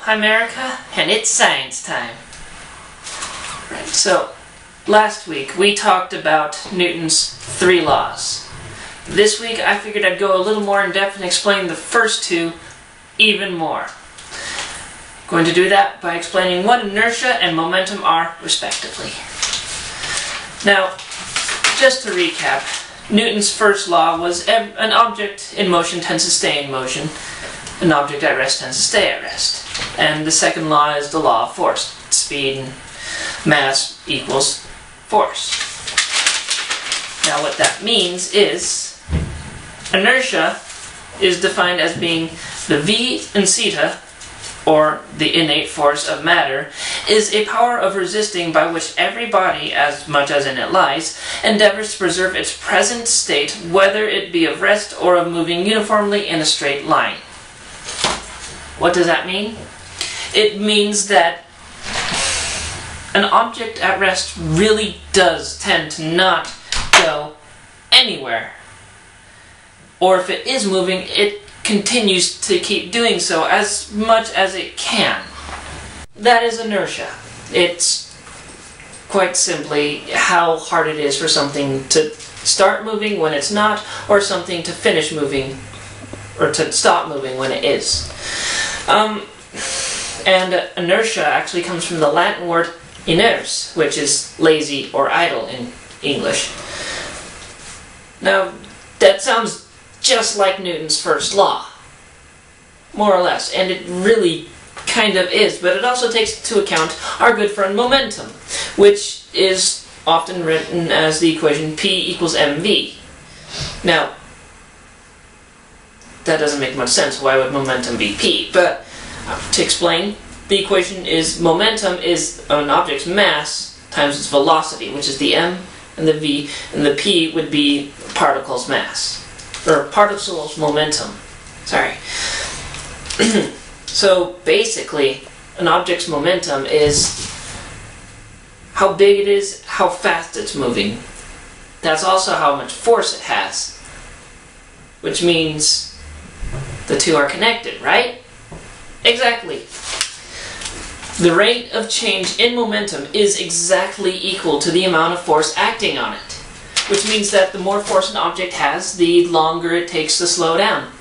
I'm Erica, and it's science time. Right, so, last week we talked about Newton's 3 laws. This week I figured I'd go a little more in depth and explain the first 2 even more. I'm going to do that by explaining what inertia and momentum are, respectively. Now, just to recap, Newton's first law was an object in motion tends to stay in motion. An object at rest tends to stay at rest. And the second law is the law of force. Speed and mass equals force. Now what that means is inertia is defined as being the V and theta, or the innate force of matter, is a power of resisting by which every body, as much as in it lies, endeavors to preserve its present state, whether it be of rest or of moving uniformly in a straight line. What does that mean? It means that an object at rest really does tend to not go anywhere. Or if it is moving, it continues to keep doing so as much as it can. That is inertia. It's quite simply how hard it is for something to start moving when it's not, or something to finish moving, or to stop moving when it is. And inertia actually comes from the Latin word iners, which is lazy or idle in English. Now, that sounds just like Newton's first law, more or less, and it really kind of is, but it also takes into account our good friend momentum, which is often written as the equation P equals mv. Now, that doesn't make much sense. Why would momentum be P? But to explain, the equation is momentum is an object's mass times its velocity, which is the m and the v, and the p would be particle's mass, or particle's momentum. Sorry. So basically, an object's momentum is how big it is, how fast it's moving. That's also how much force it has, which means the two are connected, right? Exactly. The rate of change in momentum is exactly equal to the amount of force acting on it, which means that the more force an object has, the longer it takes to slow down.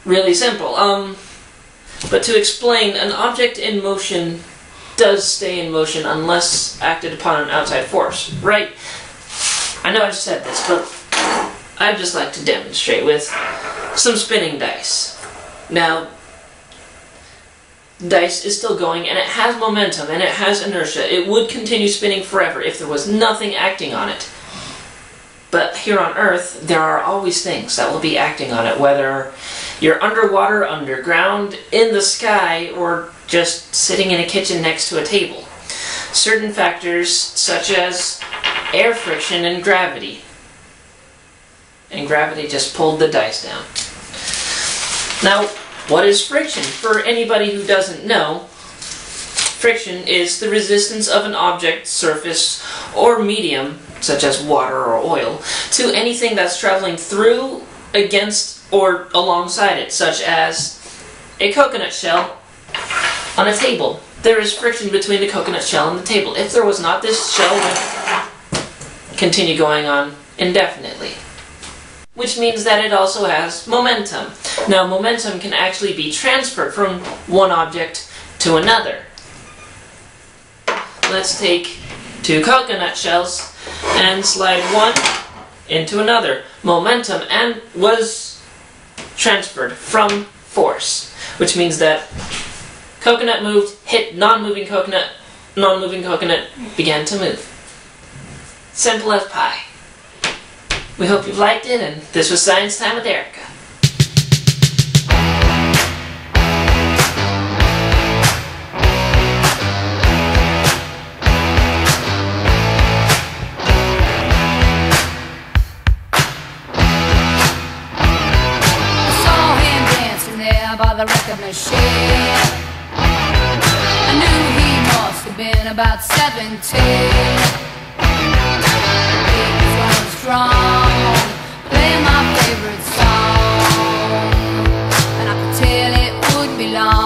Really simple. But to explain, an object in motion does stay in motion unless acted upon an outside force, right? I know I just said this, but I'd just like to demonstrate with some spinning dice. Now, dice is still going, and it has momentum, and it has inertia. It would continue spinning forever if there was nothing acting on it. But here on Earth, there are always things that will be acting on it, whether you're underwater, underground, in the sky, or just sitting in a kitchen next to a table. Certain factors, such as air friction and gravity. And gravity just pulled the dice down. Now, what is friction? For anybody who doesn't know, friction is the resistance of an object, surface, or medium, such as water or oil, to anything that's traveling through, against, or alongside it, such as a coconut shell on a table. There is friction between the coconut shell and the table. If there was not, this shell would continue going on indefinitely. Which means that it also has momentum. Now, momentum can actually be transferred from one object to another. Let's take 2 coconut shells and slide one into another. Momentum was transferred from force, which means that coconut moved, hit non-moving coconut began to move. Simple as pie. We hope you've liked it, and this was Science Time with Erica. I saw him dancing there by the record machine. I knew he must have been about 17. Strong, playing my favorite song, and I could tell it would be belong.